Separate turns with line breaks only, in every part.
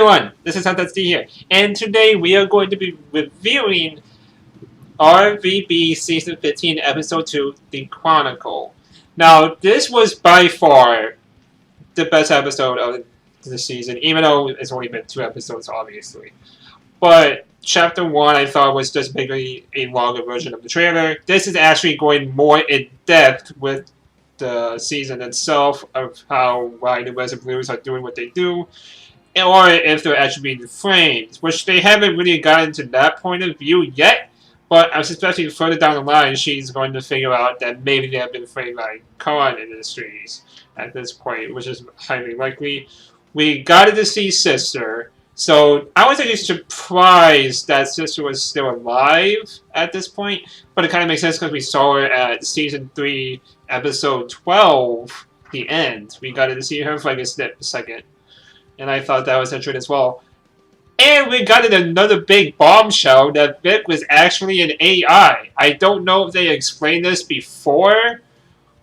everyone, this is Hunter T here, and today we are going to be reviewing RVB Season 15, Episode 2, The Chronicle. Now, this was by far the best episode of the season, even though it's only been 2 episodes, obviously. But Chapter 1 I thought was just basically a longer version of the trailer. This is actually going more in-depth with the season itself, of why the Red Blues are doing what they do, or if they're actually being framed, which they haven't really gotten to that point of view yet, but I'm suspecting further down the line she's going to figure out that maybe they have been framed by con industries at this point, which is highly likely. We got to see Sister, so I was actually surprised that Sister was still alive at this point, but it kind of makes sense because we saw her at Season 3, Episode 12, the end. We got to see her for like a second. And I thought that was interesting as well. And we got another big bombshell that Vic was actually an AI. I don't know if they explained this before,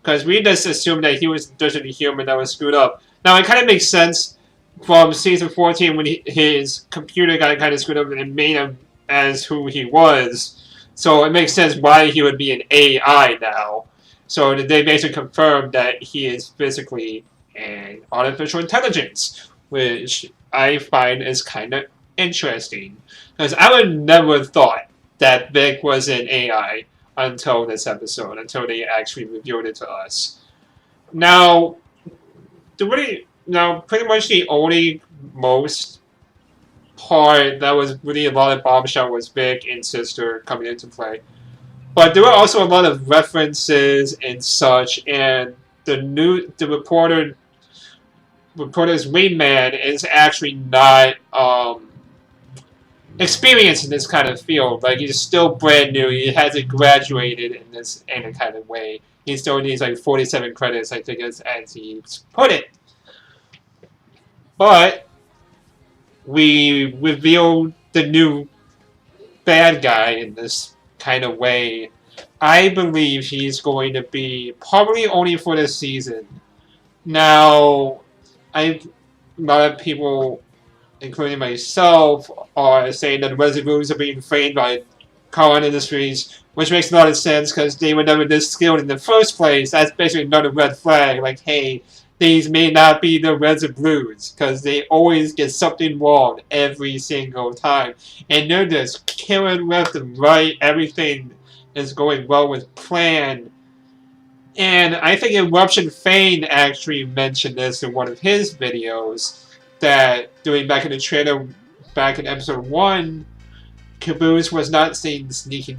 because we just assumed that he was just a human that was screwed up. Now, it kind of makes sense from Season 14 when his computer got kind of screwed up and made him as who he was. So it makes sense why he would be an AI now. So they basically confirmed that he is physically an artificial intelligence, which I find is kind of interesting. Because I would never thought that Vic was an AI until this episode, until they actually revealed it to us. Now, pretty much the only most part that was really a lot of bombshell was Vic and Sister coming into play. But there were also a lot of references and such, and the reporter's wingman is actually not experienced in this kind of field. Like, he's still brand new. He hasn't graduated in this any kind of way. He still needs like 47 credits, I think, as he's put it. But we revealed the new bad guy in this kind of way. I believe he's going to be probably only for this season. Now, a lot of people, including myself, are saying that the reservoirs are being framed by con industries, which makes a lot of sense because they were never this skilled in the first place. That's basically another red flag. Like, hey, these may not be the Reds and Blues, because they always get something wrong every single time. And they're just killing left and right. Everything is going well with plan. And I think Eruption Fane actually mentioned this in one of his videos, that doing back in the trailer, back in episode 1, Caboose was not saying sneaking,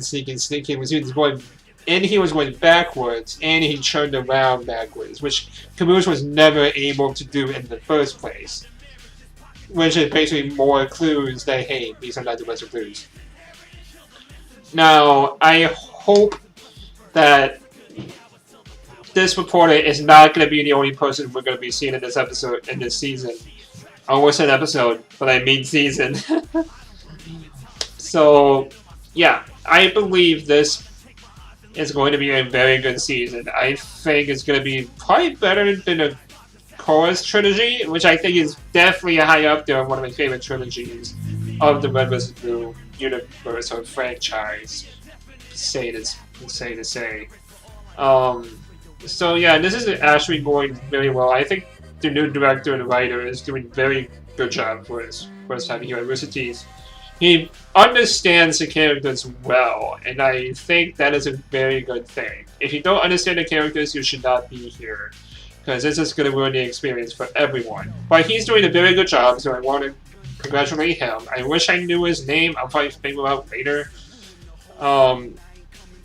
he was going backwards, and he turned around backwards, which Caboose was never able to do in the first place. Which is basically more clues that, hey, these are not the Western clues. Now, I hope that this reporter is not going to be the only person we're going to be seeing in this episode, in this season. I almost said episode, but I mean season. So, yeah, I believe this is going to be a very good season. I think it's going to be probably better than the Chorus trilogy, which I think is definitely high up there, one of my favorite trilogies of the Red vs. Blue universe or franchise. Say to say. So yeah, this is actually going very well. I think the new director and writer is doing a very good job for his first time here at Rooster Teeth. He understands the characters well, and I think that is a very good thing. If you don't understand the characters, you should not be here, because this is going to ruin the experience for everyone. But he's doing a very good job, so I want to congratulate him. I wish I knew his name. I'll probably figure it out later.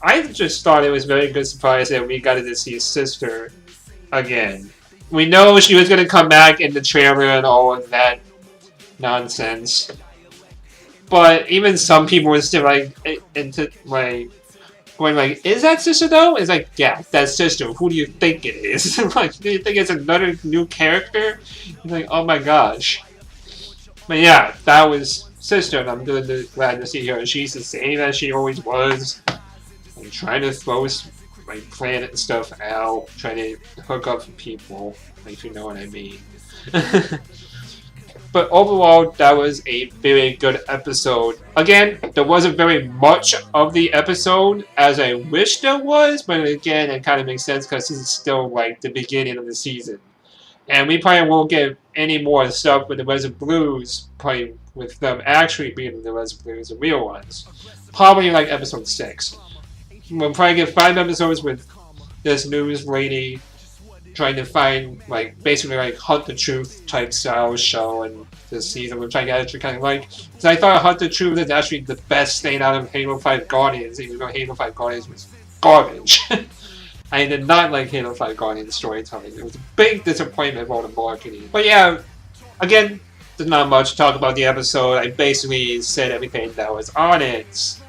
I just thought it was a very good surprise that we got to see his sister again. We know she was going to come back in the trailer and all of that nonsense. But even some people were still like, going like, is that Sister though? It's like, yeah, that's Sister. Who do you think it is? Like, do you think it's another new character? It's like, oh my gosh. But yeah, that was Sister, and I'm glad to see her. She's the same as she always was. I'm trying to throw my planet and stuff out, trying to hook up with people, if you know what I mean. But overall, that was a very good episode. Again, there wasn't very much of the episode as I wish there was, but again, it kind of makes sense because this is still like the beginning of the season. And we probably won't get any more stuff with the Resin Blues, probably with them actually being the Resin Blues, the real ones. Probably like episode 6. We'll probably get 5 episodes with this news lady trying to find, like, basically like Hunt the Truth type style show in this season, which I actually kind of like. Because I thought Hunt the Truth is actually the best thing out of Halo 5 Guardians, even though Halo 5 Guardians was garbage. I did not like Halo 5 Guardians storytelling. It was a big disappointment with all the marketing. But yeah, again, there's not much to talk about the episode. I basically said everything that was on it.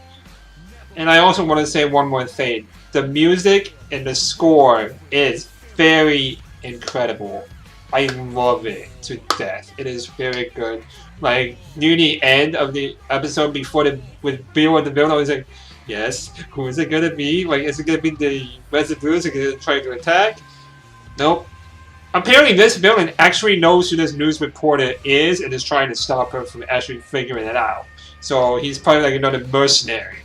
And I also want to say one more thing. The music and the score is very incredible. I love it to death. It is very good. Like, near the end of the episode before with Bill and the villain, I was like, yes, who is it gonna be? Like, is it gonna be the Resin Blues? Is it gonna try to attack? Nope. Apparently this villain actually knows who this news reporter is and is trying to stop her from actually figuring it out. So he's probably like another mercenary,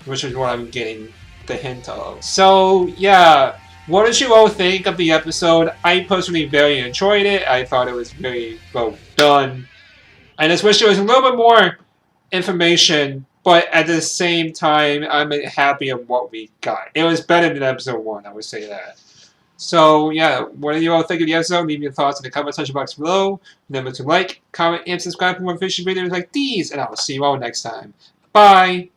which is what I'm getting the hint of. So yeah, what did you all think of the episode? I personally very enjoyed it. I thought it was very well done. I just wish there was a little bit more information, but at the same time, I'm happy of what we got. It was better than episode 1, I would say that. So yeah, what do you all think of the episode? Leave your thoughts in the comment section box below. Remember to like, comment, and subscribe for more fishing videos like these, and I will see you all next time. Bye!